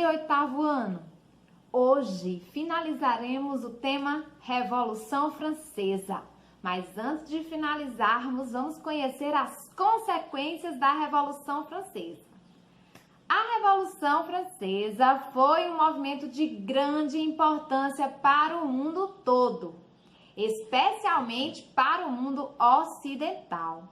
de oitavo ano. Hoje finalizaremos o tema Revolução Francesa. Mas antes de finalizarmos, vamos conhecer as consequências da Revolução Francesa. A Revolução Francesa foi um movimento de grande importância para o mundo todo, especialmente para o mundo ocidental.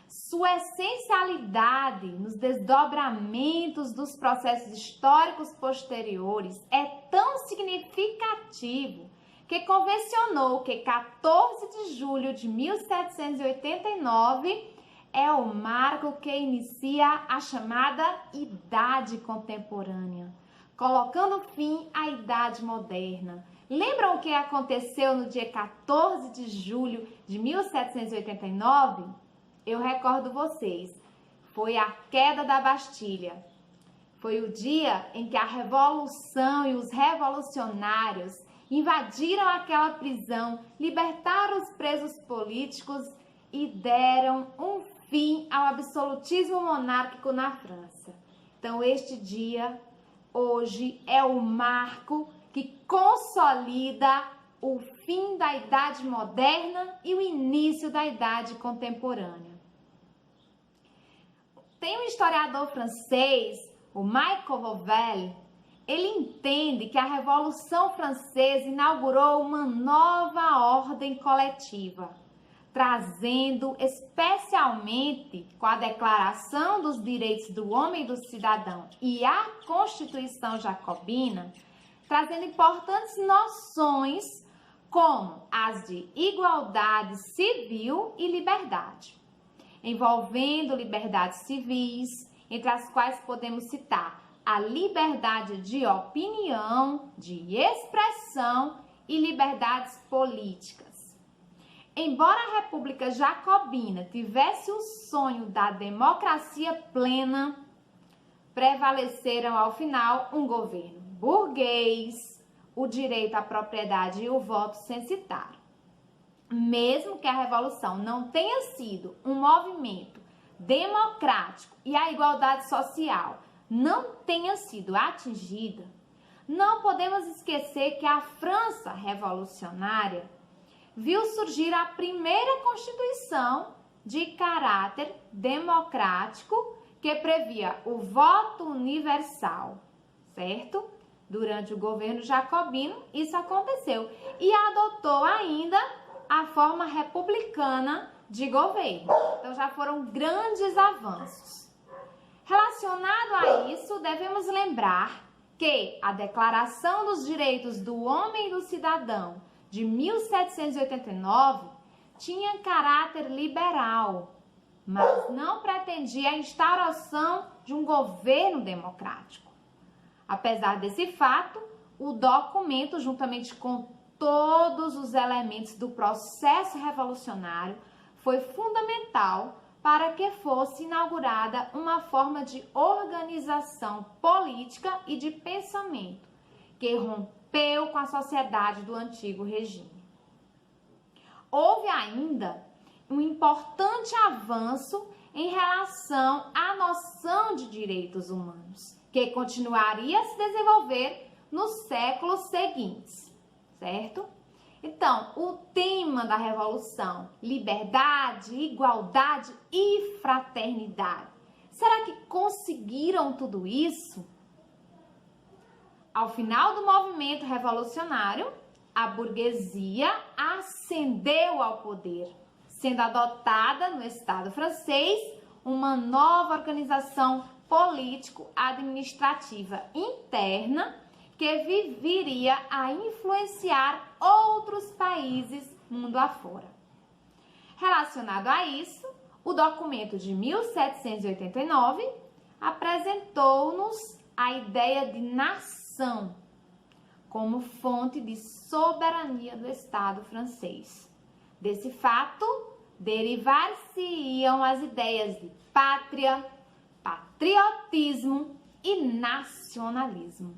Sua essencialidade nos desdobramentos dos processos históricos posteriores é tão significativo que convencionou que 14 de julho de 1789 é o marco que inicia a chamada Idade Contemporânea, colocando fim à Idade Moderna. Lembram o que aconteceu no dia 14 de julho de 1789? Eu recordo vocês, foi a queda da Bastilha. Foi o dia em que a Revolução e os revolucionários invadiram aquela prisão, libertaram os presos políticos e deram um fim ao absolutismo monárquico na França. Então, este dia, hoje, é o marco que consolida o fim da Idade Moderna e o início da Idade Contemporânea. Tem um historiador francês, o Michael Revel, ele entende que a Revolução Francesa inaugurou uma nova ordem coletiva, trazendo especialmente com a Declaração dos Direitos do Homem e do Cidadão e a Constituição Jacobina, trazendo importantes noções como as de igualdade civil e liberdade, envolvendo liberdades civis, entre as quais podemos citar a liberdade de opinião, de expressão e liberdades políticas. Embora a República Jacobina tivesse o sonho da democracia plena, prevaleceram ao final um governo burguês, o direito à propriedade e o voto censitário. Mesmo que a Revolução não tenha sido um movimento democrático e a igualdade social não tenha sido atingida, não podemos esquecer que a França revolucionária viu surgir a primeira Constituição de caráter democrático que previa o voto universal, certo? Durante o governo jacobino, isso aconteceu e adotou ainda a forma republicana de governo. Então, já foram grandes avanços. Relacionado a isso, devemos lembrar que a Declaração dos Direitos do Homem e do Cidadão de 1789 tinha caráter liberal, mas não pretendia a instauração de um governo democrático. Apesar desse fato, o documento, juntamente com todos os elementos do processo revolucionário, foi fundamental para que fosse inaugurada uma forma de organização política e de pensamento que rompeu com a sociedade do antigo regime. Houve ainda um importante avanço em relação à noção de direitos humanos, que continuaria a se desenvolver nos séculos seguintes, certo? Então, o tema da Revolução, liberdade, igualdade e fraternidade. Será que conseguiram tudo isso? Ao final do movimento revolucionário, a burguesia ascendeu ao poder, sendo adotada no Estado francês uma nova organização político-administrativa interna que viria a influenciar outros países mundo afora. Relacionado a isso, o documento de 1789 apresentou-nos a ideia de nação como fonte de soberania do Estado francês. Desse fato, derivar-se-iam as ideias de pátria, patriotismo e nacionalismo,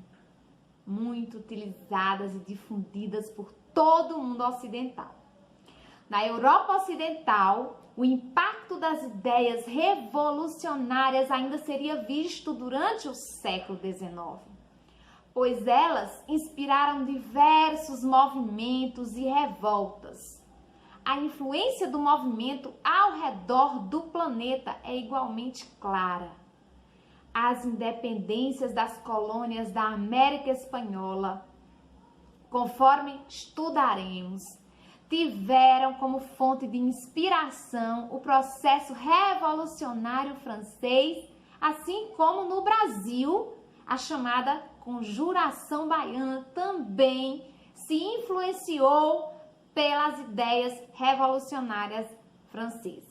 muito utilizadas e difundidas por todo o mundo ocidental. Na Europa Ocidental, o impacto das ideias revolucionárias ainda seria visto durante o século XIX. pois elas inspiraram diversos movimentos e revoltas. A influência do movimento ao redor do planeta é igualmente clara. As independências das colônias da América Espanhola, conforme estudaremos, tiveram como fonte de inspiração o processo revolucionário francês, assim como no Brasil, a chamada Conjuração Baiana também se influenciou pelas ideias revolucionárias francesas.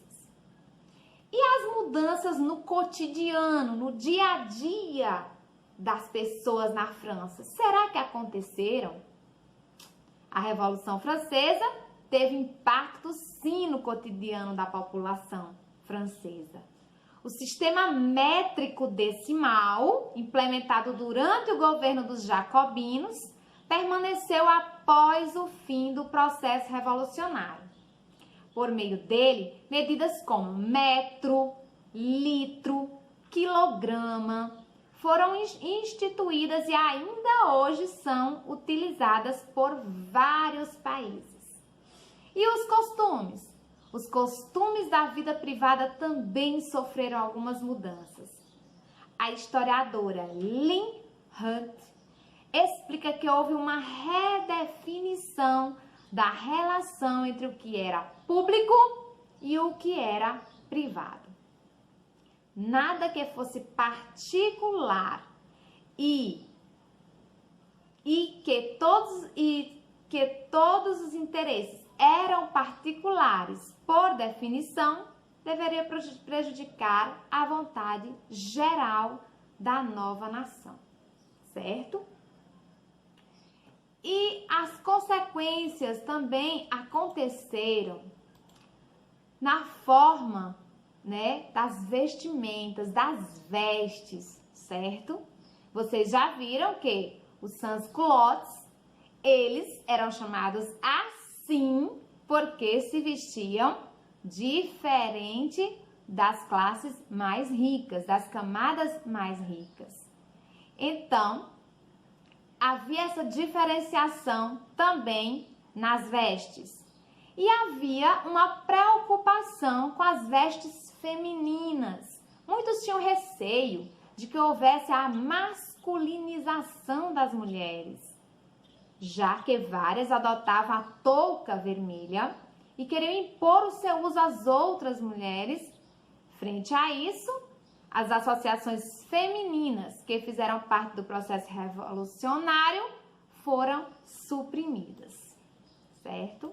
E as mudanças no cotidiano, no dia a dia das pessoas na França, será que aconteceram? A Revolução Francesa teve impacto sim no cotidiano da população francesa. O sistema métrico decimal, implementado durante o governo dos jacobinos, permaneceu após o fim do processo revolucionário. Por meio dele, medidas como metro, litro, quilograma foram instituídas e ainda hoje são utilizadas por vários países. E os costumes? Os costumes da vida privada também sofreram algumas mudanças. A historiadora Lynn Hunt explica que houve uma redefinição da relação entre o que era público e o que era privado. Nada que fosse particular e que todos os interesses eram particulares por definição, deveria prejudicar a vontade geral da nova nação, certo? E as consequências também aconteceram na forma, né, das vestimentas, das vestes, certo? Vocês já viram que os sans-culottes, eles eram chamados assim porque se vestiam diferente das classes mais ricas, das camadas mais ricas. Então, havia essa diferenciação também nas vestes. E havia uma preocupação com as vestes femininas. Muitos tinham receio de que houvesse a masculinização das mulheres, já que várias adotavam a touca vermelha e queriam impor o seu uso às outras mulheres. Frente a isso, as associações femininas que fizeram parte do processo revolucionário foram suprimidas, certo?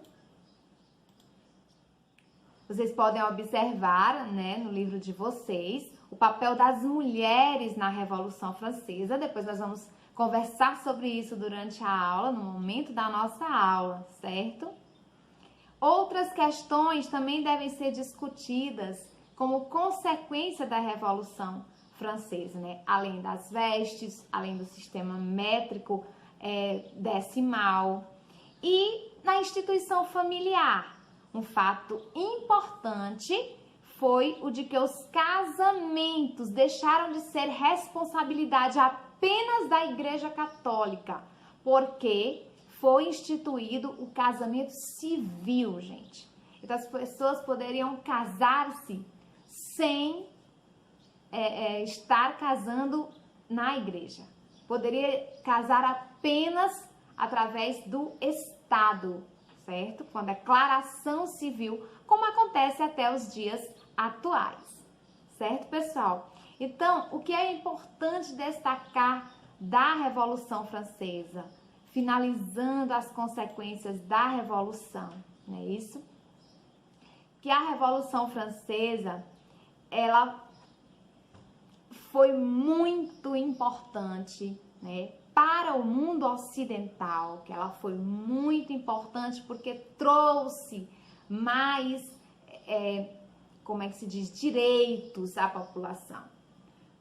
Vocês podem observar, né, no livro de vocês, o papel das mulheres na Revolução Francesa. Depois nós vamos conversar sobre isso durante a aula, no momento da nossa aula, certo? Outras questões também devem ser discutidas como consequência da Revolução Francesa, né? Além das vestes, além do sistema métrico decimal. E na instituição familiar, um fato importante foi o de que os casamentos deixaram de ser responsabilidade apenas da Igreja Católica, porque foi instituído o casamento civil, gente. Então as pessoas poderiam casar-se sem estar casando na igreja. Poderia casar apenas através do Estado, certo? Com a declaração civil, como acontece até os dias atuais, certo, pessoal? Então, o que é importante destacar da Revolução Francesa, finalizando as consequências da Revolução, não é isso? Que a Revolução Francesa, ela foi muito importante, né, para o mundo ocidental, que ela foi muito importante porque trouxe mais, direitos à população.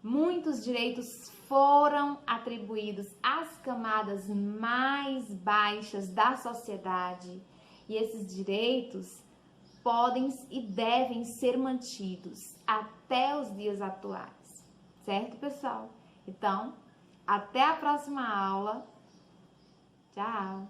Muitos direitos foram atribuídos às camadas mais baixas da sociedade e esses direitos podem e devem ser mantidos até os dias atuais, certo, pessoal? Então, Até a próxima aula. Tchau!